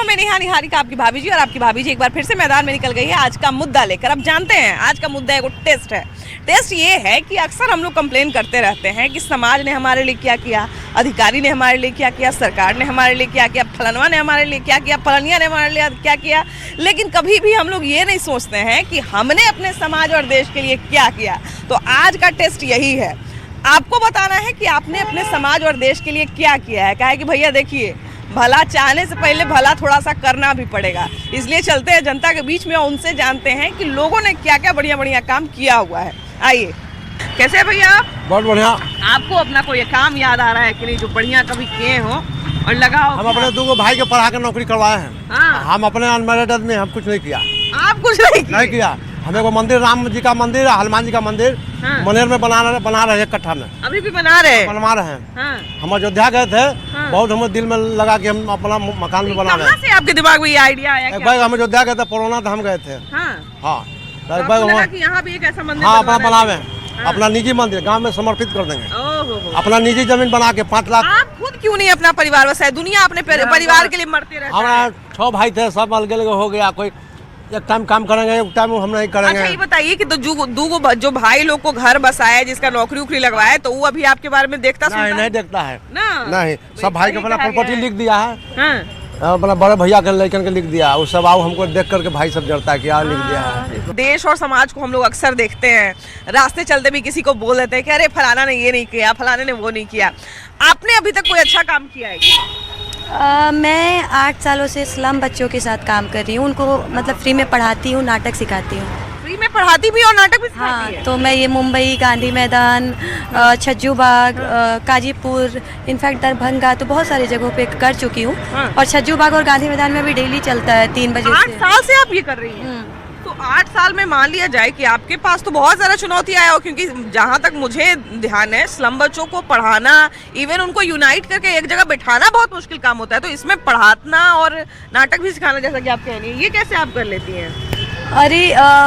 हूँ मैं नेहा निहारिका, आपकी भाभी जी। और आपकी भाभी जी एक बार फिर से मैदान में निकल गई है आज का मुद्दा लेकर। अब जानते हैं आज का मुद्दा एक टेस्ट है। टेस्ट ये है कि अक्सर हम लोग कंप्लेन करते रहते हैं कि समाज ने हमारे लिए क्या किया, अधिकारी ने हमारे लिए क्या किया, सरकार ने हमारे लिए क्या किया, फलनवा ने हमारे लिए क्या किया, फलनिया ने हमारे लिए क्या किया। लेकिन कभी भी हम लोग ये नहीं सोचते हैं कि हमने अपने समाज और देश के लिए क्या किया। तो आज का टेस्ट यही है, आपको बताना है कि आपने अपने समाज और देश के लिए क्या किया है। कहे कि भैया देखिए, भला चाहने से पहले भला थोड़ा सा करना भी पड़ेगा। इसलिए चलते हैं जनता के बीच में और उनसे जानते हैं कि लोगों ने क्या क्या बढ़िया बढ़िया काम किया हुआ है। आइए, कैसे है भैया आप? बहुत बढ़िया। आपको अपना कोई काम याद आ रहा है कि नहीं जो बढ़िया कभी किए हो और लगा हो? हम अपने 2 भाई के पढ़ा के नौकरी करवाए हैं। हाँ। हम अपने अनमेरिड आदमी, हम कुछ नहीं किया। आप कुछ नहीं किया। हमें को मंदिर, राम जी का मंदिर, हनुमान जी का मंदिर मनेर में बना रहे हैं, कट्ठा में अभी भी बनवा रहे हैं। हम अयोध्या गए थे, बहुत हमें दिल में लगा कि हम अपना मकान में बना रहे हैं। कहाँ से आपके दिमाग में ये आइडिया आया? एक बार हम अयोध्या गए थे, कोरोना था, हम गए थे। हाँ, यहाँ भी एक ऐसा मंदिर अपना बनावे, अपना निजी मंदिर गांव में समर्पित कर देंगे। अपना निजी जमीन बना के 5 लाख। आप खुद क्यों नहीं अपना परिवार बसाए? दुनिया अपने परिवार के लिए मरते रहते हैं। हमारा 6 भाई थे, सब अलग अलग हो गया। कोई एक टाइम काम करेंगे, एक टाइम हम नहीं करेंगे। अच्छा ये बताइए कि तो जो भाई लोग को घर बसाया, जिसका नौकरी उकरी लगवाया, तो वो अभी आपके बारे में देखता नहीं देखता है ना? नहीं, सब भाई का अपना प्रॉपर्टी लिख दिया है। अपना बड़े भैया के लड़कन के लिख दिया। वो सब आओ हमको देख करके भाई सब डरता है कि यार लिख दिया है। देश और समाज को हम लोग अक्सर देखते हैं, रास्ते चलते भी किसी को बोल देते हैं कि अरे फलाना ने ये नहीं किया, फलाने ने वो नहीं किया। आपने अभी तक कोई अच्छा काम किया है? मैं 8 सालों से स्लम बच्चों के साथ काम कर रही हूँ। उनको मतलब फ्री में पढ़ाती हूँ, नाटक सिखाती हूँ। फ्री में पढ़ाती भी और नाटक भी सिखाती है? तो मैं ये मुंबई, गांधी मैदान, छज्जू बाग, काजीपुर, इनफैक्ट दरभंगा, तो बहुत सारी जगहों पे कर चुकी हूँ। और छज्जू बाग और गांधी मैदान में भी डेली चलता है 3 बजे से। 8 साल से आप ये कर रही हैं? तो 8 साल में मान लिया जाए कि आपके पास तो बहुत ज़्यादा चुनौती आया हो, क्योंकि जहाँ तक मुझे ध्यान है स्लम बच्चों को पढ़ाना, इवन उनको यूनाइट करके एक जगह बिठाना बहुत मुश्किल काम होता है। तो इसमें पढ़ाना और नाटक भी सिखाना, जैसा कि आप कह रही हैं, ये कैसे आप कर लेती हैं? अरे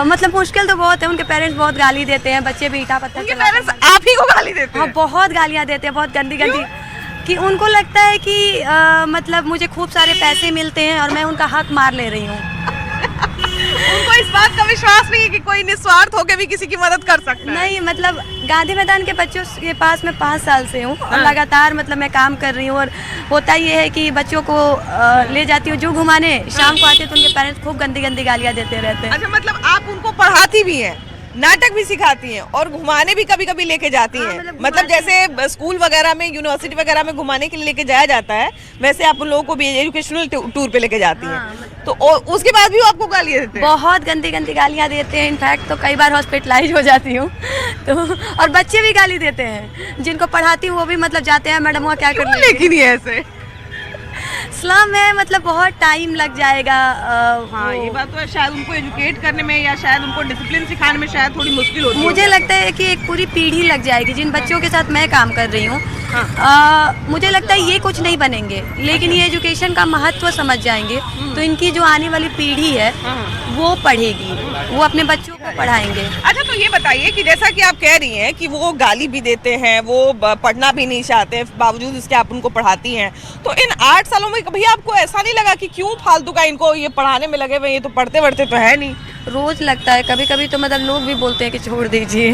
मतलब मुश्किल तो बहुत है। उनके पेरेंट्स बहुत गाली देते हैं, बच्चे भी ईटा पत्थर उनके पेरेंट्स आप ही को गाली देते हैं? बहुत गालियाँ देते हैं, बहुत गंदी गंदी, कि उनको लगता है कि मतलब मुझे खूब सारे पैसे मिलते हैं और मैं उनका हक मार ले रही हूँ। उनको इस बात का विश्वास नहीं है कि कोई निस्वार्थ होकर भी किसी की मदद कर सकता है। नहीं, मतलब गांधी मैदान के बच्चों के पास मैं 5 साल से हूँ और लगातार मतलब मैं काम कर रही हूँ। और होता ये है कि बच्चों को ले जाती हूँ जू घुमाने, शाम को आते तो उनके पेरेंट्स खूब गंदी गंदी गालियाँ देते रहते हैं। अच्छा, मतलब आप उनको पढ़ाती भी हैं, नाटक भी सिखाती हैं और घुमाने भी कभी कभी लेके जाती हैं? मतलब जैसे स्कूल वगैरह में, यूनिवर्सिटी वगैरह में घुमाने के लिए लेके जाया जाता है, वैसे आप उन लोगों को भी एजुकेशनल टूर पे लेके जाती हैं। तो उसके बाद भी वो आपको गालियाँ देते हैं? बहुत गंदी गंदी गालियाँ देते हैं। इनफैक्ट तो कई बार हॉस्पिटलाइज हो जाती हूँ। तो और बच्चे भी गाली देते हैं, जिनको पढ़ाती हूँ वो भी मतलब जाते हैं, मैडम वो क्या कर रही है? लेकिन ये ऐसे स्लम में मतलब बहुत टाइम लग जाएगा। हाँ, ये बात तो है। शायद उनको एजुकेट करने में या शायद उनको डिसिप्लिन सिखाने में शायद थोड़ी मुश्किल होती है। मुझे लगता है कि एक पूरी पीढ़ी लग जाएगी। जिन बच्चों के साथ मैं काम कर रही हूँ, मुझे लगता है ये कुछ नहीं बनेंगे, लेकिन ये एजुकेशन का महत्व समझ जाएंगे तो इनकी जो आने वाली पीढ़ी है वो पढ़ेगी, वो अपने बच्चों को पढ़ाएंगे। अच्छा, तो ये बताइए कि जैसा कि आप कह रही हैं कि वो गाली भी देते हैं, वो पढ़ना भी नहीं चाहते, बावजूद इसके आप उनको पढ़ाती हैं, तो इन 8 सालों में कभी आपको ऐसा नहीं लगा कि क्यों फालतू का इनको ये पढ़ाने में लगे हुए, ये तो पढ़ते वढ़ते तो है नहीं? रोज लगता है, कभी कभी तो मतलब लोग भी बोलते हैं कि छोड़ दीजिए।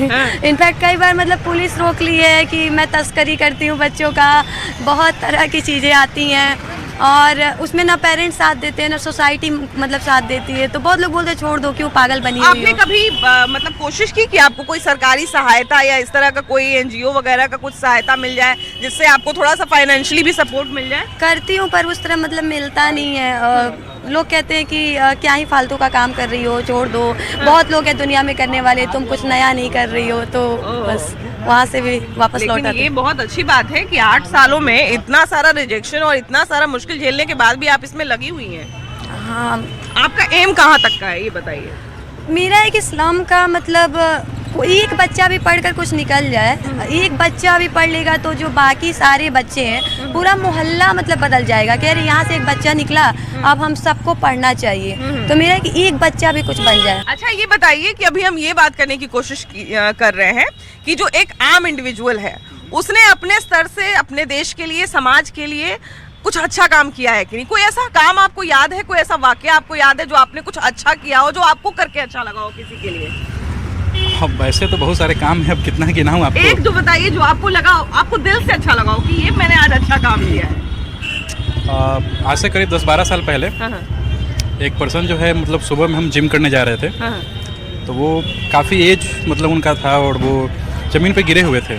इनफैक्ट कई बार मतलब पुलिस रोक ली है कि मैं तस्करी करती हूँ बच्चों का, बहुत तरह की चीज़ें आती हैं और उसमें ना पेरेंट्स साथ देते हैं ना सोसाइटी मतलब साथ देती है। तो बहुत लोग बोलते हैं छोड़ दो, क्यों पागल बनी हुई हो। आपने कभी मतलब कोशिश की कि आपको कोई सरकारी सहायता या इस तरह का कोई एनजीओ वगैरह का कुछ सहायता मिल जाए, जिससे आपको थोड़ा सा फाइनेंशियली भी सपोर्ट मिल जाए? करती हूँ पर उस तरह मतलब मिलता नहीं है। लोग कहते हैं कि क्या ही फालतू का काम कर रही हो, छोड़ दो। बहुत लोग हैं दुनिया में करने वाले, तुम कुछ नया नहीं कर रही हो। तो बस वहाँ से भी वापस लौट आते। ये बहुत अच्छी बात है कि 8 सालों में इतना सारा रिजेक्शन और इतना सारा मुश्किल झेलने के बाद भी आप इसमें लगी हुई हैं। हाँ, आपका एम कहाँ तक का है ये बताइए? मेरा है कि स्लम का मतलब एक बच्चा भी पढ़कर कुछ निकल जाए, एक बच्चा भी पढ़ लेगा तो जो बाकी सारे बच्चे हैं पूरा मोहल्ला मतलब बदल जाएगा। कह रहे यहाँ से एक बच्चा निकला, अब हम सबको पढ़ना चाहिए। तो मेरा है कि एक बच्चा भी कुछ बन जाए। अच्छा, ये बताइए कि अभी हम ये बात करने की कोशिश कर रहे हैं कि जो एक आम इंडिविजुअल है, उसने अपने स्तर से अपने देश के लिए, समाज के लिए कुछ अच्छा काम किया है कि नहीं? कोई ऐसा काम आपको याद है, कोई ऐसा वाकया आपको याद है जो आपने कुछ अच्छा किया हो, जो आपको करके अच्छा लगा हो किसी के लिए? अब वैसे तो बहुत सारे काम है, अब कितना गिनाऊं आपको? एक जो बताइए जो आपको लगा, आपको दिल से अच्छा लगा हो कि ये मैंने आज अच्छा काम किया है। आज से करीब 10-12 साल पहले एक पर्सन जो है, मतलब सुबह में हम जिम करने जा रहे थे, तो वो काफ़ी एज मतलब उनका था और वो ज़मीन पे गिरे हुए थे।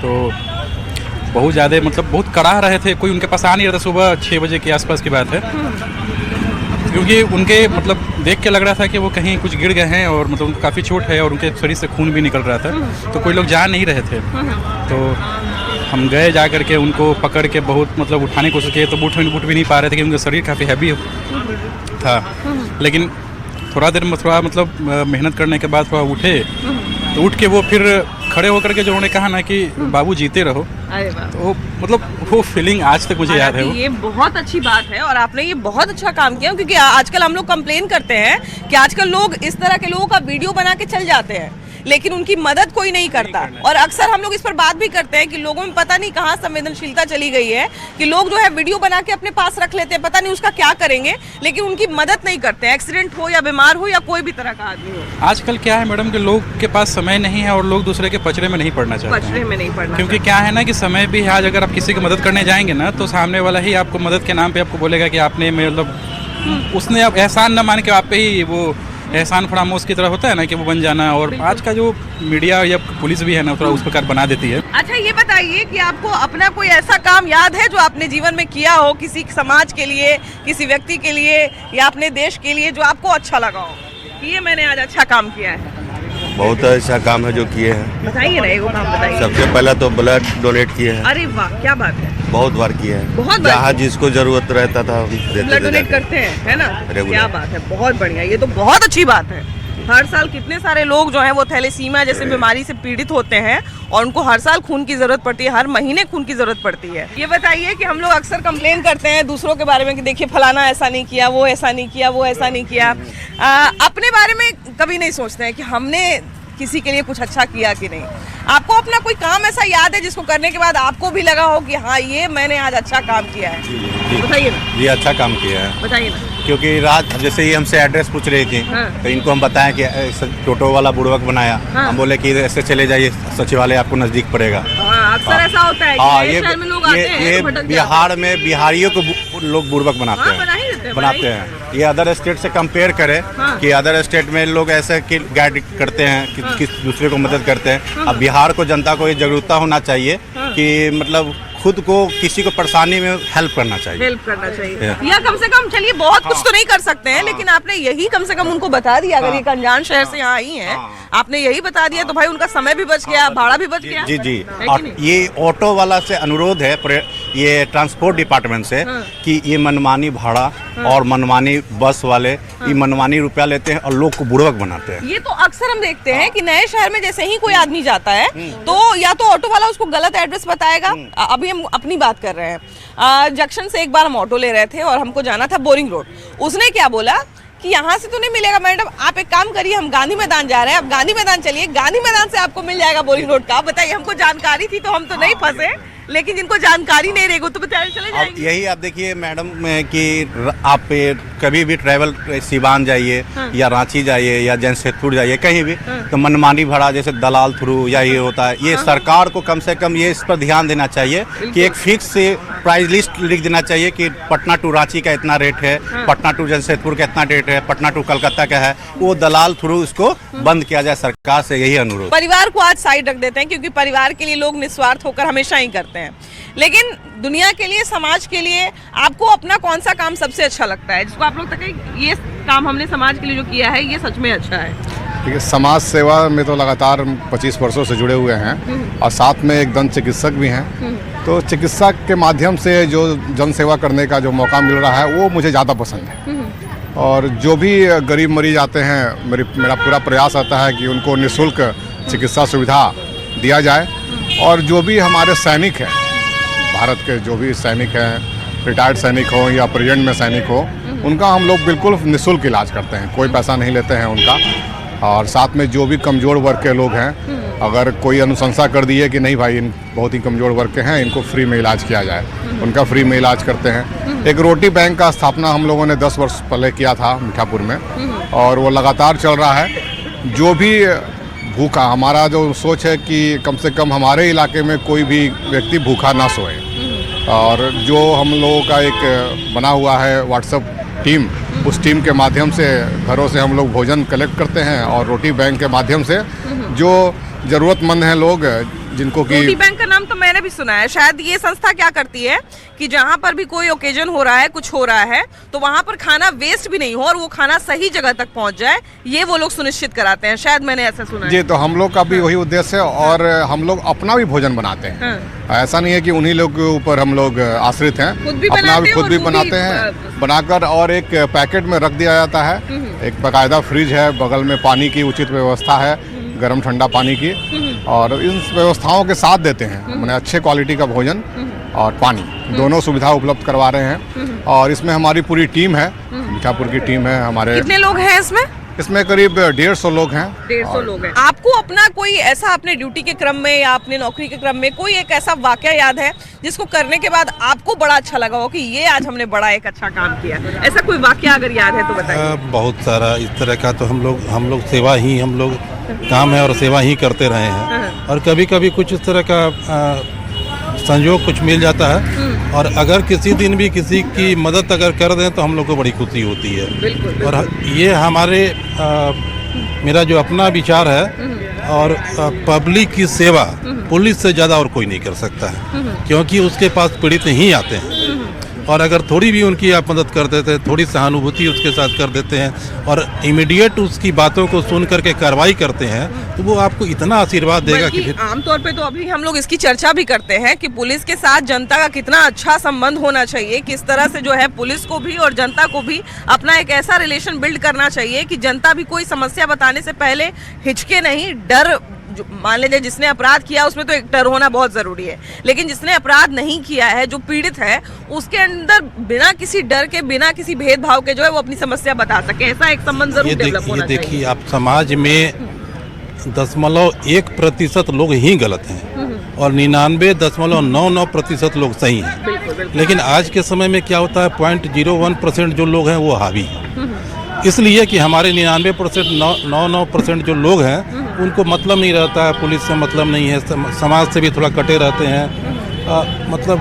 तो बहुत ज़्यादा मतलब बहुत कड़ा रहे थे, कोई उनके पास आ नहीं रहा था। सुबह 6 बजे के आसपास की बात है, क्योंकि उनके मतलब देख के लग रहा था कि वो कहीं कुछ गिर गए हैं और मतलब काफ़ी चोट है और उनके शरीर से खून भी निकल रहा था। तो कोई लोग जा नहीं रहे थे, तो हम गए जा करके उनको पकड़ के बहुत मतलब उठाने की कोशिश किए, तो उठ भी नहीं पा रहे थे क्योंकि उनका शरीर काफ़ी हैवी था। लेकिन थोड़ा देर में थोड़ा मतलब मेहनत करने के बाद थोड़ा उठे, तो उठ के वो फिर खड़े होकर के जो उन्होंने कहा ना कि बाबू जीते रहो, तो मतलब वो फीलिंग आज तक मुझे याद है। ये बहुत अच्छी बात है और आपने ये बहुत अच्छा काम किया, क्योंकि आजकल हम लोग कंप्लेन करते हैं कि आजकल लोग इस तरह के लोगों का वीडियो बना के चल जाते हैं, लेकिन उनकी मदद कोई नहीं करता। और अक्सर हम लोग इस पर बात भी करते हैं कि लोगों में पता नहीं कहाँ संवेदनशीलता चली गई है कि लोग जो है वीडियो बना के अपने पास रख लेते हैं, पता नहीं उसका क्या करेंगे, लेकिन उनकी मदद नहीं करते हैं, एक्सीडेंट हो या बीमार हो या कोई भी तरह का आदमी हो। आजकल क्या है मैडम कि लोग के पास समय नहीं है और लोग दूसरे के पचड़े में नहीं पड़ना चाहते हैं। पचड़े में नहीं पड़ना, क्योंकि क्या है ना कि समय भी है। आज अगर आप किसी की मदद करने जाएंगे ना, तो सामने वाला ही आपको मदद के नाम पे आपको बोलेगा कि आपने मतलब उसने अब एहसान न मान के आप पे ही वो एहसान फरामोश की तरह होता है ना कि वो बन जाना। और आज का जो मीडिया या पुलिस भी है ना, थोड़ा उस प्रकार बना देती है। अच्छा ये बताइए कि आपको अपना कोई ऐसा काम याद है जो आपने जीवन में किया हो, किसी समाज के लिए, किसी व्यक्ति के लिए या अपने देश के लिए, जो आपको अच्छा लगा हो कि ये मैंने आज अच्छा काम किया है? बहुत ऐसा काम है जो किए हैं। बताइए ना, एगो काम बताइए। सबसे पहले तो ब्लड डोनेट किए हैं। अरे वाह, क्या बात है। बहुत बार किए हैं, बहुत बार जहाँ जिसको जरूरत रहता था देते ब्लड थे डोनेट जाके। करते हैं, है ना? रेगुलर। क्या बात है, बहुत बढ़िया, ये तो बहुत अच्छी बात है। हर साल कितने सारे लोग जो हैं वो थैलेसीमिया जैसे बीमारी से पीड़ित होते हैं और उनको हर साल खून की जरूरत पड़ती है, हर महीने खून की जरूरत पड़ती है। ये बताइए कि हम लोग अक्सर कंप्लेन करते हैं दूसरों के बारे में कि देखिए फलाना ऐसा नहीं किया, वो ऐसा नहीं किया, वो ऐसा नहीं किया, अपने बारे में कभी नहीं सोचते हैं कि हमने किसी के लिए कुछ अच्छा किया कि नहीं। आपको अपना कोई काम ऐसा याद है जिसको करने के बाद आपको भी लगा हो कि हाँ ये मैंने आज अच्छा काम किया है? बताइए ना। ये अच्छा काम किया है, बताइए ना। क्योंकि रात जैसे ये हमसे एड्रेस पूछ रही थी, तो इनको हम बताएं कि ऐसा टोटो वाला बुड़वक बनाया। हम बोले कि ऐसे चले जाइए, सचिवालय आपको नजदीक पड़ेगा। अक्सर ऐसा होता है हाँ, कि ये शहर में लोग आते हैं ये तो भटक बिहार में बिहारियों को लोग बुड़वक बनाते हैं, बनाते हैं। ये अदर स्टेट से कंपेयर करें कि अदर स्टेट में लोग ऐसे गाइड करते हैं कि किस दूसरे को मदद करते हैं। अब बिहार को, जनता को ये जागरूकता होना चाहिए कि मतलब खुद को किसी को परेशानी में हेल्प करना चाहिए, या कम से कम चलिए बहुत कुछ तो नहीं कर सकते हैं, लेकिन आपने यही कम से कम उनको बता दिया। अगर ये अनजान शहर से यहाँ आई हैं, आपने यही बता दिया तो भाई उनका समय भी बच गया, भाड़ा भी बच गया। जी जी। और ये ऑटो वाला से अनुरोध है ये ट्रांसपोर्ट डिपार्टमेंट से कि ये मनमानी भाड़ा और मनमानी बस वाले ये मनमानी रुपया लेते हैं और लोग को बुड़वक बनाते हैं। ये तो अक्सर हम देखते हैं कि नए शहर में जैसे ही कोई आदमी जाता है तो या तो ऑटो वाला उसको गलत एड्रेस बताएगा। अभी हम अपनी बात कर रहे हैं, जंक्शन से एक बार हम ऑटो ले रहे थे और हमको जाना था बोरिंग रोड। उसने क्या बोला कि यहाँ से तो नहीं मिलेगा मैडम, आप एक काम करिए, हम गांधी मैदान जा रहे हैं, आप गांधी मैदान चलिए, गांधी मैदान से आपको मिल जाएगा बोरिंग रोड का। बताइए, हमको जानकारी थी तो हम तो नहीं फंसे, लेकिन जिनको जानकारी नहीं रहेगी तो बताए चले जाएंगे। यही आप देखिए मैडम कि आप कभी भी ट्रैवल सिवान जाइए या रांची जाइए या जमशेदपुर जाइए, कहीं भी तो मनमानी भाड़ा जैसे दलाल थ्रू या ये होता है। ये सरकार को कम से कम ये इस पर ध्यान देना चाहिए कि एक फिक्स प्राइस लिस्ट लिख देना चाहिए कि पटना टू रांची का इतना रेट है, पटना टू जमशेदपुर का इतना रेट है, पटना टू कलकत्ता का है। वो दलाल थ्रू इसको बंद किया जाए, सरकार से यही अनुरोध। परिवार को आज साइड रख देते हैं क्योंकि परिवार के लिए लोग निस्वार्थ होकर हमेशा ही करते हैं, लेकिन दुनिया के लिए, समाज के लिए आपको अपना कौन सा काम सबसे अच्छा लगता है, जिसको आप लोग तक ये काम हमने समाज के लिए जो किया है ये सच में अच्छा है? देखिए, समाज सेवा में तो लगातार 25 वर्षों से जुड़े हुए हैं और साथ में एक दंत चिकित्सक भी हैं। तो चिकित्सा के माध्यम से जो जन सेवा करने का जो मौका मिल रहा है वो मुझे ज़्यादा पसंद है। और जो भी गरीब मरीज आते हैं, मेरा पूरा प्रयास रहता है कि उनको निःशुल्क चिकित्सा सुविधा दिया जाए। और जो भी हमारे सैनिक हैं, भारत के जो भी सैनिक हैं, रिटायर्ड सैनिक हो या प्रेजेंट में सैनिक हो, उनका हम लोग बिल्कुल निःशुल्क इलाज करते हैं, कोई पैसा नहीं लेते हैं उनका। और साथ में जो भी कमज़ोर वर्ग के लोग हैं अगर कोई अनुशंसा कर दी है कि नहीं भाई इन बहुत ही कमज़ोर वर्ग के हैं, इनको फ्री में इलाज किया जाए, उनका फ्री में इलाज करते हैं। एक रोटी बैंक का स्थापना हम लोगों ने 10 वर्ष पहले किया था मीठापुर में, और वो लगातार चल रहा है। जो भी भूखा, हमारा जो सोच है कि कम से कम हमारे इलाके में कोई भी व्यक्ति भूखा ना सोए, और जो हम लोगों का एक बना हुआ है व्हाट्सएप टीम, उस टीम के माध्यम से घरों से हम लोग भोजन कलेक्ट करते हैं, और रोटी बैंक के माध्यम से जो ज़रूरतमंद हैं लोग जिनको कि रोटी बैंक का नाम तो मैंने भी सुना है। शायद ये संस्था क्या करती है कि जहाँ पर भी कोई ओकेजन हो रहा है, कुछ हो रहा है, तो वहाँ पर खाना वेस्ट भी नहीं हो और वो खाना सही जगह तक पहुँच जाए, ये वो लोग सुनिश्चित कराते हैं। शायद मैंने ऐसा सुना है। जी, तो हम लोग का भी वही उद्देश्य है, और हम लोग अपना भी भोजन बनाते हैं। ऐसा नहीं है कि उन्हीं लोग के ऊपर हम लोग आश्रित हैं, अपना भी खुद भी बनाते हैं, बनाकर और एक पैकेट में रख दिया जाता है। एक बाकायदा फ्रिज है, बगल में पानी की उचित व्यवस्था है, गर्म ठंडा पानी की, और इन व्यवस्थाओं के साथ देते हैं। मैंने अच्छे क्वालिटी का भोजन और पानी दोनों सुविधा उपलब्ध करवा रहे हैं। और इसमें हमारी पूरी टीम है, मीठापुर की टीम है हमारे। कितने लोग हैं इसमें? इसमें करीब 150 लोग हैं। 150 लोग हैं। आपको अपना कोई ऐसा अपने ड्यूटी के क्रम में या अपने नौकरी के क्रम में कोई एक ऐसा वाकया याद है जिसको करने के बाद आपको बड़ा अच्छा लगा हो कि ये आज हमने बड़ा एक अच्छा काम किया? ऐसा कोई वाकया अगर याद है तो बताइए। बहुत सारा इस तरह का तो हम लोग सेवा ही हम लोग काम है और सेवा ही करते रहे हैं। और कभी कभी कुछ इस तरह का संयोग कुछ मिल जाता है, और अगर किसी दिन भी किसी की मदद अगर कर दें तो हम लोग को बड़ी खुशी होती है। और ये हमारे मेरा जो अपना विचार है, और पब्लिक की सेवा पुलिस से ज़्यादा और कोई नहीं कर सकता है, क्योंकि उसके पास पीड़ित ही आते हैं। और अगर थोड़ी भी उनकी आप मदद कर देते हैं, थोड़ी सहानुभूति उसके साथ कर देते हैं, और इमीडिएट उसकी बातों को सुन करके कार्रवाई करते हैं, तो वो आपको इतना आशीर्वाद देगा कि फिर आमतौर पे तो अभी हम लोग इसकी चर्चा भी करते हैं कि पुलिस के साथ जनता का कितना अच्छा संबंध होना चाहिए, किस तरह से जो है पुलिस को भी और जनता को भी अपना एक ऐसा रिलेशन बिल्ड करना चाहिए कि जनता भी कोई समस्या बताने से पहले हिचके नहीं। डर, मान लीजिए जिसने अपराध किया उसमें तो एक डर होना बहुत जरूरी है, लेकिन जिसने अपराध नहीं किया है, जो पीड़ित है, उसके अंदर बिना किसी डर के, बिना किसी भेदभाव के जो है वो अपनी समस्या बता सके, ऐसा एक संबंध जरूर डेवलप होना चाहिए। देखिए, आप समाज में 0.1% लोग ही गलत हैं और 99.99% लोग सही हैं। लेकिन आज के समय में क्या होता है, 0.01% जो लोग हैं वो हावी हैं। इसलिए कि हमारे 99% जो लोग हैं उनको मतलब नहीं रहता है, पुलिस से मतलब नहीं है, समाज से भी थोड़ा कटे रहते हैं। मतलब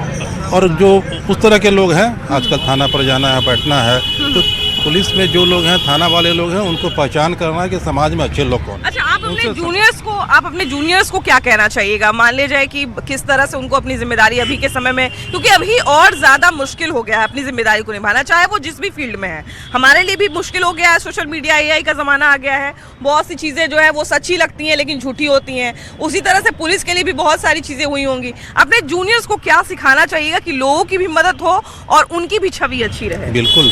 और जो उस तरह के लोग हैं, आजकल थाना पर जाना है, बैठना है, तो पुलिस में जो लोग हैं, थाना वाले लोग हैं, उनको पहचान करना है कि समाज में अच्छे लोग कौन। अच्छा, आप अपने जूनियर्स को क्या कहना चाहिएगा? मान ले जाए कि किस तरह से उनको अपनी जिम्मेदारी अभी के समय में, क्योंकि अभी और ज्यादा मुश्किल हो गया है अपनी जिम्मेदारी को निभाना, चाहे वो जिस भी फील्ड में है। हमारे लिए भी मुश्किल हो गया है, सोशल मीडिया, AI का जमाना आ गया है, बहुत सी चीजें जो है वो सच्ची लगती हैं लेकिन झूठी होती हैं। उसी तरह से पुलिस के लिए भी बहुत सारी चीजें हुई होंगी। अपने जूनियर्स को क्या सिखाना चाहिएगा कि लोगों की भी मदद हो और उनकी भी छवि अच्छी रहे? बिल्कुल,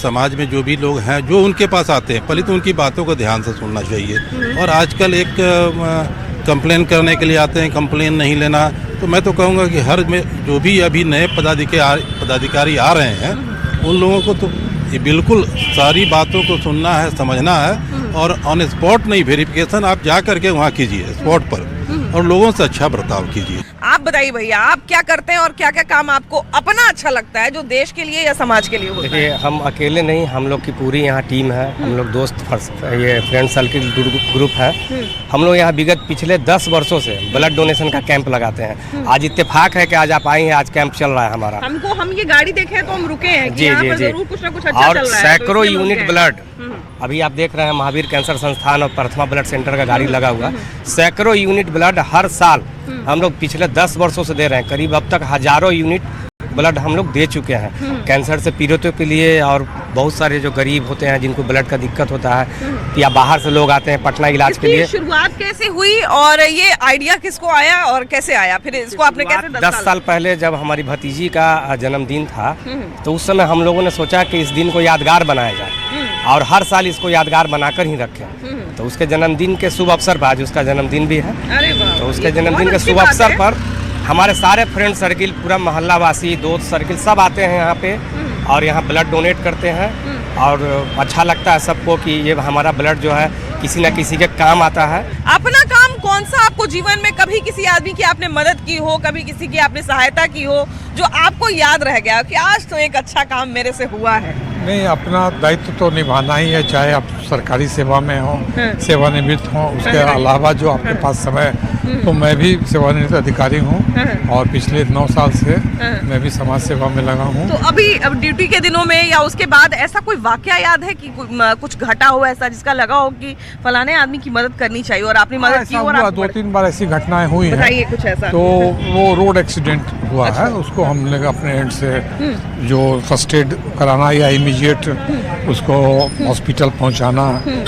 समाज में जो भी लोग हैं जो उनके पास आते हैं, पहले तो उनकी बातों को ध्यान से सुनना चाहिए। और आजकल एक कंप्लेन करने के लिए आते हैं, कंप्लेन नहीं लेना। तो मैं तो कहूँगा कि हर में जो भी अभी नए पदाधिकारी आ रहे हैं, उन लोगों को तो ये बिल्कुल सारी बातों को सुनना है, समझना है, और ऑन स्पॉट नहीं, वेरिफिकेशन आप जा करके वहाँ कीजिए स्पॉट पर, और लोगों से अच्छा बर्ताव कीजिए। आप बताइए भैया, आप क्या करते हैं और क्या क्या काम आपको अपना अच्छा लगता है जो देश के लिए या समाज के लिए होता है? देखिए, हम अकेले नहीं, हम लोग की पूरी यहाँ टीम है। हम लोग दोस्त, ये फ्रेंड सर्किल ग्रुप है। हम लोग यहाँ विगत पिछले 10 वर्षों से ब्लड डोनेशन का कैंप लगाते हैं। आज इत्तेफाक है कि आज आप आई हैं, आज कैंप चल रहा है हमारा। हम ये गाड़ी देखे तो हम रुके हैं कि यहाँ पर जरूर कुछ ना कुछ अच्छा और चल रहा है। सैकड़ों यूनिट ब्लड अभी आप देख रहे हैं, महावीर कैंसर संस्थान और प्रथमा ब्लड सेंटर का गाड़ी लगा हुआ। सैकड़ों यूनिट ब्लड हर साल हम लोग पिछले 10 वर्षों से दे रहे हैं। करीब अब तक हजारों यूनिट ब्लड हम लोग दे चुके हैं कैंसर से पीड़ितों के लिए। और बहुत सारे जो गरीब होते हैं जिनको ब्लड का दिक्कत होता है, या बाहर से लोग आते हैं पटना इलाज के लिए। शुरुआत कैसे हुई और ये आइडिया किसको आया और कैसे आया? फिर इसको आपने कैसे 10 साल पहले जब हमारी भतीजी का जन्मदिन था, तो उस समय हम लोगों ने सोचा कि इस दिन को यादगार बनाया जाए और हर साल इसको यादगार बनाकर ही रखें। तो उसके जन्मदिन के शुभ अवसर पर, आज उसका जन्मदिन भी है, तो उसके जन्मदिन के शुभ अवसर पर हमारे सारे फ्रेंड सर्किल, पूरा मोहल्ला वासी, दोस्त सर्किल सब आते हैं यहाँ पे और यहाँ ब्लड डोनेट करते हैं। और अच्छा लगता है सबको कि ये हमारा ब्लड जो है किसी न किसी के काम आता है। अपना काम कौन कौन सा आपको जीवन में कभी किसी आदमी की आपने मदद की हो, कभी किसी की आपने सहायता की हो, जो आपको याद रह गया कि आज तो एक अच्छा काम मेरे से हुआ है? नहीं, अपना दायित्व तो निभाना ही है, चाहे आप सरकारी सेवा में हो, सेवानिवृत्त हो। उसके अलावा जो आपके पास समय, तो मैं भी सेवानिवृत्त अधिकारी हूँ और पिछले 9 साल से मैं भी समाज सेवा में लगा हूँ। तो अभी अब ड्यूटी के दिनों में या उसके बाद ऐसा कोई वाकया याद है कि कुछ घटा हो ऐसा जिसका लगा हो कि फलाने आदमी की मदद करनी चाहिए और आपने मदद की? और 2-3 बार ऐसी घटनाएं हुई हैं। बताइए कुछ ऐसा। तो वो रोड एक्सीडेंट हुआ है, उसको हमने अपने एंड से जो फर्स्ट एड कराना या इमीडिएट उसको हॉस्पिटल पहुंचाना,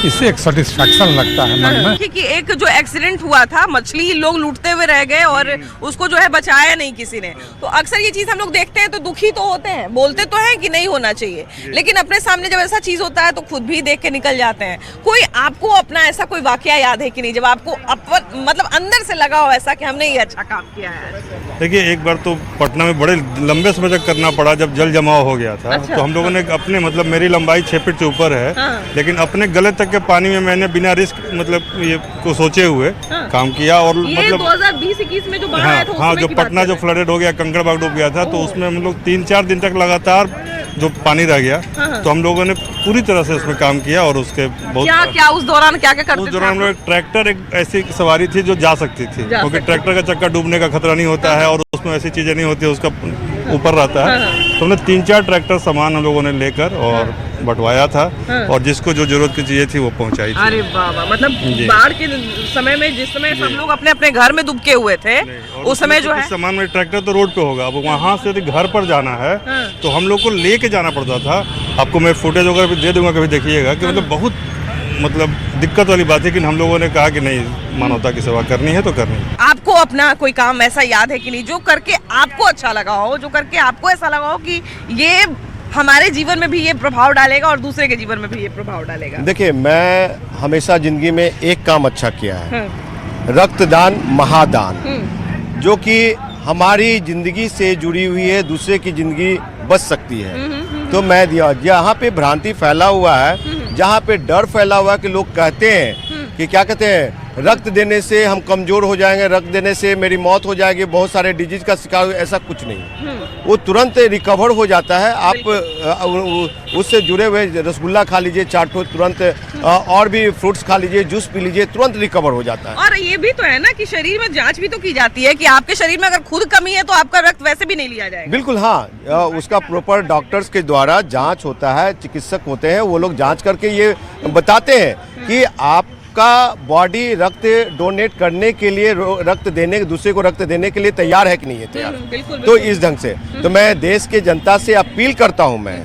इससे एक सेटिस्फैक्शन लगता है मन में कि एक जो एक्सीडेंट हुआ था, मछली लोग लूटते हुए रह गए और उसको जो है बचाया नहीं किसी ने। तो अक्सर ये चीज हम लोग देखते हैं तो दुखी तो होते हैं, बोलते तो हैं कि नहीं होना चाहिए, लेकिन अपने सामने जब ऐसा चीज होता है तो खुद भी देख के निकल जाते हैं। कोई आपको अपना ऐसा कोई वाकया याद है कि नहीं, जब आपको मतलब अंदर से लगा हो ऐसा कि हमने ये अच्छा काम किया है? देखिए, एक बार तो पटना में बड़े लंबे समय तक करना पड़ा जब जल जमाव हो गया था। अच्छा। तो हम लोगों ने अपने, मतलब मेरी लंबाई 6 फीट से ऊपर है, लेकिन अपने गले तक के पानी में मैंने बिना रिस्क, मतलब ये को सोचे हुए काम किया। और ये मतलब 2020-21 में जो बाढ़ आया था, हाँ, जो पटना जो फ्लडेड हो गया, कंकड़बाग डूब गया था, तो उसमें हम लोग 3-4 दिन तक लगातार जो पानी रह गया, तो हम लोगों ने पूरी तरह से उसमें काम किया। और उसके बहुत क्या उस दौरान क्या करते थे? उस दौरान हम लोग ट्रैक्टर, एक ऐसी सवारी थी जो जा सकती थी, क्योंकि ट्रैक्टर का चक्का डूबने का खतरा नहीं होता है और उसमें ऐसी चीजें नहीं होती, उसका ऊपर रहता है। तो हमने 3-4 ट्रैक्टर सामान हम लोगों ने लेकर और बंटवाया था, और जिसको जो जरूरत की चीजें थी वो पहुंचाई थी। अरे बाबा, मतलब बाढ़ के समय में जिस समय सब लोग अपने अपने घर में डुबके हुए थे, उस समय जो है सामान में, ट्रैक्टर तो रोड पे होगा, अब वहाँ से यदि घर पर जाना है तो हम लोग को लेके जाना पड़ता था। आपको मैं फुटेज वगैरह भी दे दूंगा, कभी देखिएगा कि मतलब बहुत दिक्कत वाली बात है। लेकिन हम लोगों ने कहा कि नहीं, मानवता की सेवा करनी है तो करनी है। आपको अपना कोई काम ऐसा याद है कि नहीं जो करके आपको अच्छा लगा हो, जो करके आपको ऐसा लगा हो कि ये हमारे जीवन में भी ये प्रभाव डालेगा और दूसरे के जीवन में भी ये प्रभाव डालेगा? देखिए, मैं हमेशा जिंदगी में एक काम अच्छा किया है, रक्तदान महादान, जो कि हमारी जिंदगी से जुड़ी हुई है, दूसरे की जिंदगी बच सकती है। तो मैं दिया, जहाँ पे भ्रांति फैला हुआ है, जहाँ पे डर फैला हुआ है कि लोग कहते हैं कि क्या कहते हैं, रक्त देने से हम कमज़ोर हो जाएंगे, रक्त देने से मेरी मौत हो जाएगी, बहुत सारे डिजीज का शिकार, ऐसा कुछ नहीं। वो तुरंत रिकवर हो जाता है। आप उससे जुड़े हुए रसगुल्ला खा लीजिए, चाटो, तुरंत और भी फ्रूट्स खा लीजिए, जूस पी लीजिए, तुरंत रिकवर हो जाता है। और ये भी तो है ना कि शरीर में जांच भी तो की जाती है कि आपके शरीर में अगर खुद कमी है तो आपका रक्त वैसे भी नहीं लिया जाएगा। बिल्कुल, हाँ, उसका प्रॉपर डॉक्टर्स के द्वारा जांच होता है, चिकित्सक होते हैं, वो लोग जांच करके ये बताते हैं कि आपका बॉडी रक्त डोनेट करने के लिए, रक्त देने, दूसरे को रक्त देने के लिए तैयार है कि नहीं है तैयार। तो इस ढंग से तो मैं देश के जनता से अपील करता हूं, मैं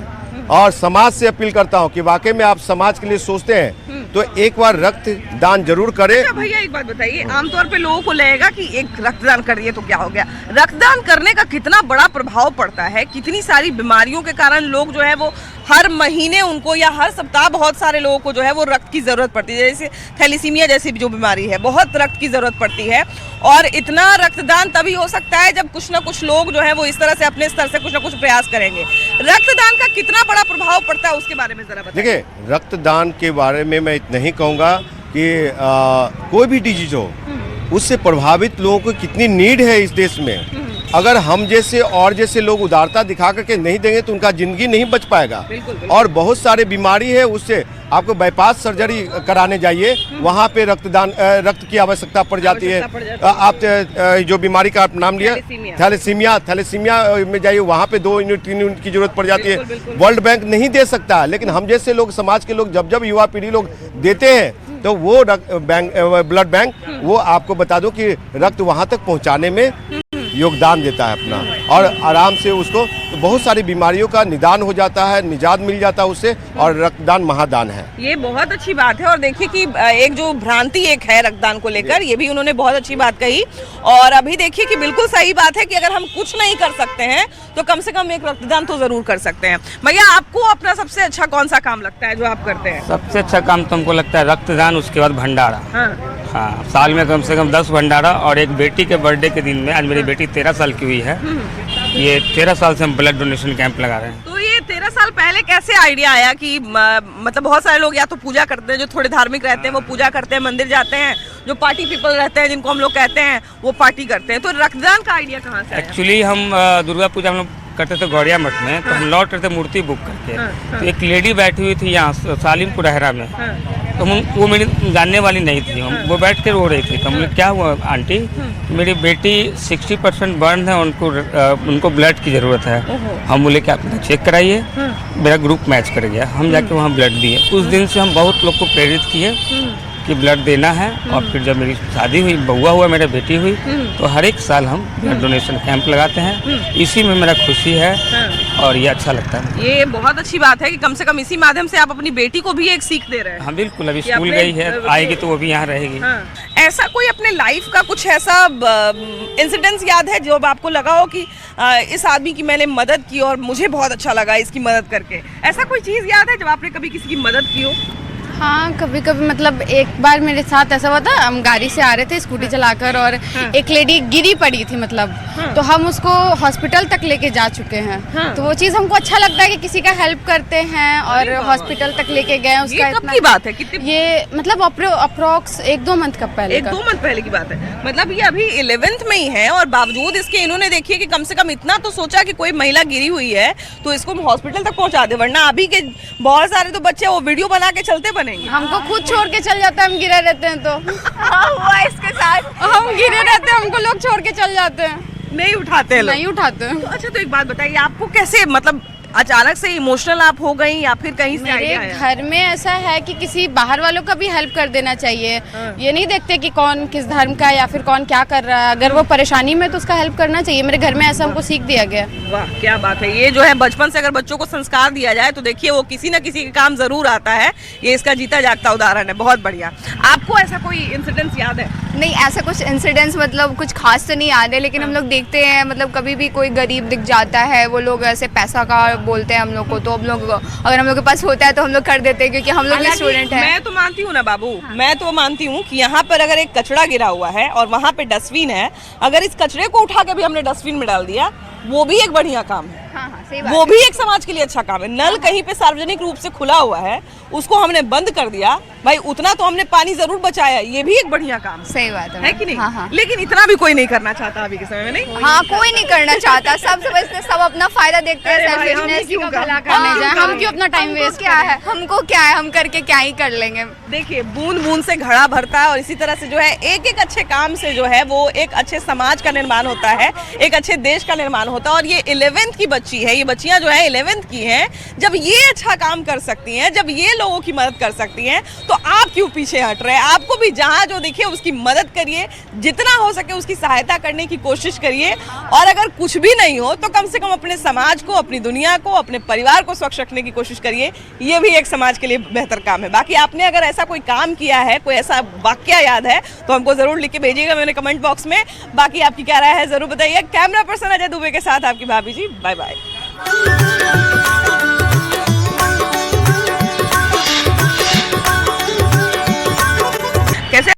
और समाज से अपील करता हूं कि वाकई में आप समाज के लिए सोचते हैं तो एक बार रक्त दान जरूर करें। अच्छा भैया, एक बात बताइए, आमतौर पे लोगों को लगेगा कि एक रक्तदान कर दिए तो क्या हो गया। रक्तदान करने का कितना बड़ा प्रभाव पड़ता है, कितनी सारी बीमारियों के कारण लोग जो है वो हर महीने उनको या हर सप्ताह बहुत सारे लोगों को जो है वो रक्त की जरूरत पड़ती है। जैसे थैलीसीमिया जैसी जो बीमारी है, बहुत रक्त की जरूरत पड़ती है। और इतना रक्तदान तभी हो सकता है जब कुछ ना कुछ लोग जो है वो इस तरह से अपने स्तर से कुछ ना कुछ प्रयास करेंगे। रक्तदान का कितना बड़ा प्रभाव पड़ता है उसके बारे में जरा बताइए। देखिए, रक्तदान के बारे में मैं इतना ही कहूँगा कि कोई भी डिजीज हो, उससे प्रभावित लोगों को कितनी नीड है इस देश में। अगर हम जैसे और जैसे लोग उदारता दिखा करके नहीं देंगे तो उनका जिंदगी नहीं बच पाएगा। और बहुत सारे बीमारी है, उससे आपको बाईपास सर्जरी कराने जाइए, वहाँ पे रक्त की आवश्यकता पड़ जाती है। आप जो बीमारी का आप नाम लिया, थैलेसीमिया में जाइए, वहाँ पे 2 यूनिट 3 यूनिट की जरूरत पड़ जाती है। वर्ल्ड बैंक नहीं दे सकता, लेकिन हम जैसे लोग, समाज के लोग, जब युवा पीढ़ी लोग देते हैं तो वो ब्लड बैंक वो आपको बता दो कि रक्त वहाँ तक पहुँचाने में योगदान देता है अपना, और आराम से उसको तो बहुत सारी बीमारियों का निदान हो जाता है, निजात मिल जाता है उससे। और रक्तदान महादान है, ये बहुत अच्छी बात है। और देखिए कि एक जो भ्रांति एक है रक्तदान को लेकर, ये भी उन्होंने बहुत अच्छी बात कही। और अभी देखिए कि बिल्कुल सही बात है कि अगर हम कुछ नहीं कर सकते हैं तो कम से कम एक रक्तदान तो जरूर कर सकते हैं। भैया, आपको अपना सबसे अच्छा कौन सा काम लगता है जो आप करते हैं? सबसे अच्छा काम तो हमको लगता है रक्तदान, उसके बाद भंडारा। हाँ, साल में कम से कम 10 भंडारा। और एक बेटी के बर्थडे के दिन में, आज मेरी बेटी 13 साल की हुई है, ये 13 साल से हम ब्लड डोनेशन कैंप लगा रहे हैं। तो ये 13 साल पहले कैसे आइडिया आया कि मतलब बहुत सारे लोग या तो पूजा करते हैं, जो थोड़े धार्मिक रहते हैं वो पूजा करते हैं, मंदिर जाते हैं, जो पार्टी पीपल रहते हैं जिनको हम लोग कहते हैं वो पार्टी करते हैं, तो रक्तदान का आइडिया कहाँ से आया? एक्चुअली हम दुर्गा पूजा हम लोग करते थे गौड़िया मठ में, तो हम लौट रहे थे मूर्ति बुक करके, तो एक लेडी बैठी हुई थी यहाँ सालिम पुरहरा में, तो वो मेरी जानने वाली नहीं थी, वो बैठ के रो रही थी, तो हमने क्या हुआ आंटी, मेरी बेटी 60% बर्न है, उनको ब्लड की ज़रूरत है। हम बोले कि आप चेक कराइए, मेरा ग्रुप मैच कर गया, हम जाके वहाँ ब्लड दिए। उस दिन से हम बहुत लोग को प्रेरित किए कि ब्लड देना है, और फिर जब मेरी शादी हुई, बउआ हुआ, मेरा बेटी हुई, तो हर एक साल हम ब्लड डोनेशन कैंप लगाते हैं। इसी में मेरा खुशी है और ये अच्छा लगता है। ये बहुत अच्छी बात है कि कम से कम इसी माध्यम से आप अपनी बेटी को भी एक सीख दे रहे हैं। हाँ बिल्कुल, अभी स्कूल गई है, आएगी तो वो भी यहाँ रहेगी। ऐसा कोई अपने लाइफ का कुछ ऐसा इंसिडेंस याद है जो आपको लगा हो कि इस आदमी की मैंने मदद की और मुझे बहुत अच्छा लगा इसकी मदद करके? ऐसा कोई चीज़ याद है जब आपने कभी किसी की मदद की हो? हाँ, कभी कभी मतलब एक बार मेरे साथ ऐसा हुआ था, हम गाड़ी से आ रहे थे स्कूटी चलाकर, और एक लेडी गिरी पड़ी थी मतलब, तो हम उसको हॉस्पिटल तक लेके जा चुके हैं। तो वो चीज़ हमको अच्छा लगता है कि किसी का हेल्प करते हैं और हॉस्पिटल तक लेके गए। उसका ये कब की बात है? ये मतलब अप्रोक्स 1-2 मंथ का पहले, 1-2 मंथ पहले की बात है। मतलब ये अभी 11th में ही है और बावजूद इसके इन्होंने देखिए कि कम से कम इतना तो सोचा कि कोई महिला गिरी हुई है तो इसको हॉस्पिटल तक पहुंचा दे, वरना अभी के बहुत सारे तो बच्चे वो वीडियो बना के चलते बनेंगे। हमको खुद छोड़ के चल जाता है, हम गिरे रहते हैं तो हुआ इसके साथ, हम गिरे रहते हैं, हमको लोग छोड़ के चल जाते हैं, नहीं उठाते हैं लोग। नहीं उठाते हैं। तो अच्छा, तो एक बात बताइए, आपको कैसे मतलब अचानक से इमोशनल आप हो गई या फिर कहीं से आइडिया आया? घर में ऐसा है कि किसी बाहर वालों का भी हेल्प कर देना चाहिए। ये नहीं देखते कि कौन किस धर्म का या फिर कौन क्या कर रहा है, अगर वो परेशानी में तो उसका हेल्प करना चाहिए। मेरे घर में ऐसा हमको सीख दिया गया। वाह, क्या बात है। ये जो है बचपन से अगर बच्चों को संस्कार दिया जाए तो देखिए वो किसी न किसी के काम जरूर आता है। ये इसका जीता जागता उदाहरण है। बहुत बढ़िया। आपको ऐसा कोई इंसिडेंस याद है? नहीं, ऐसा कुछ इंसिडेंट्स मतलब कुछ खास तो नहीं याद है, लेकिन हम लोग देखते हैं मतलब कभी भी कोई गरीब दिख जाता है, वो लोग ऐसे पैसा का बोलते हैं हम लोग को, तो हम लोग अगर हम लोग के पास होता है तो हम लोग कर देते हैं, क्योंकि हम लोग भी स्टूडेंट हैं। मैं तो मानती हूँ ना बाबू, मैं तो मानती हूँ कि यहाँ पर अगर एक कचरा गिरा हुआ है और वहाँ पे डस्टबिन है, अगर इस कचरे को उठा के भी हमने डस्टबिन में डाल दिया, वो भी एक बढ़िया काम है। सही बात वो भी एक समाज के लिए अच्छा काम है। नल कहीं पे सार्वजनिक रूप से खुला हुआ है, उसको हमने बंद कर दिया, भाई उतना तो हमने पानी जरूर बचाया, ये भी एक बढ़िया काम है। सही बात है कि नहीं? लेकिन इतना भी कोई नहीं करना चाहता अभी के समय में, नहीं? हाँ, कोई नहीं करना चाहता, सब समझते, सब अपना फायदा देखते हैं, सेल्फिशनेस की भला करने जाए। हम क्यों अपना टाइम वेस्ट क्या है, हमको क्या है, हम करके क्या ही कर लेंगे। देखिए, बूंद बूंद से घड़ा भरता है और इसी तरह से जो है एक एक अच्छे काम से जो है वो एक अच्छे समाज का निर्माण होता है, एक अच्छे देश का निर्माण होता है। और ये 11th की बच्ची है, ये बच्चियां जो है 11th की हैं, जब ये अच्छा काम कर सकती हैं, जब ये लोगों की मदद कर सकती हैं, तो आप क्यों पीछे हट रहे हैं? आपको भी जहां जो दिखे उसकी मदद करिए, जितना हो सके उसकी सहायता करने की कोशिश करिए। और अगर कुछ भी नहीं हो तो कम से कम अपने समाज को, अपनी दुनिया को, अपने परिवार को स्वच्छ रखने की कोशिश करिए। ये भी एक समाज के लिए बेहतर काम है। बाकी आपने अगर ऐसा कोई काम किया है, कोई ऐसा वाक्य याद है तो हमको जरूर लिख के भेजिएगा मैंने कमेंट बॉक्स में। बाकी आपकी क्या राय है जरूर बताइए। कैमरा पर्सन अजय दुबे के साथ आपकी भाभी जी, बाय बाय।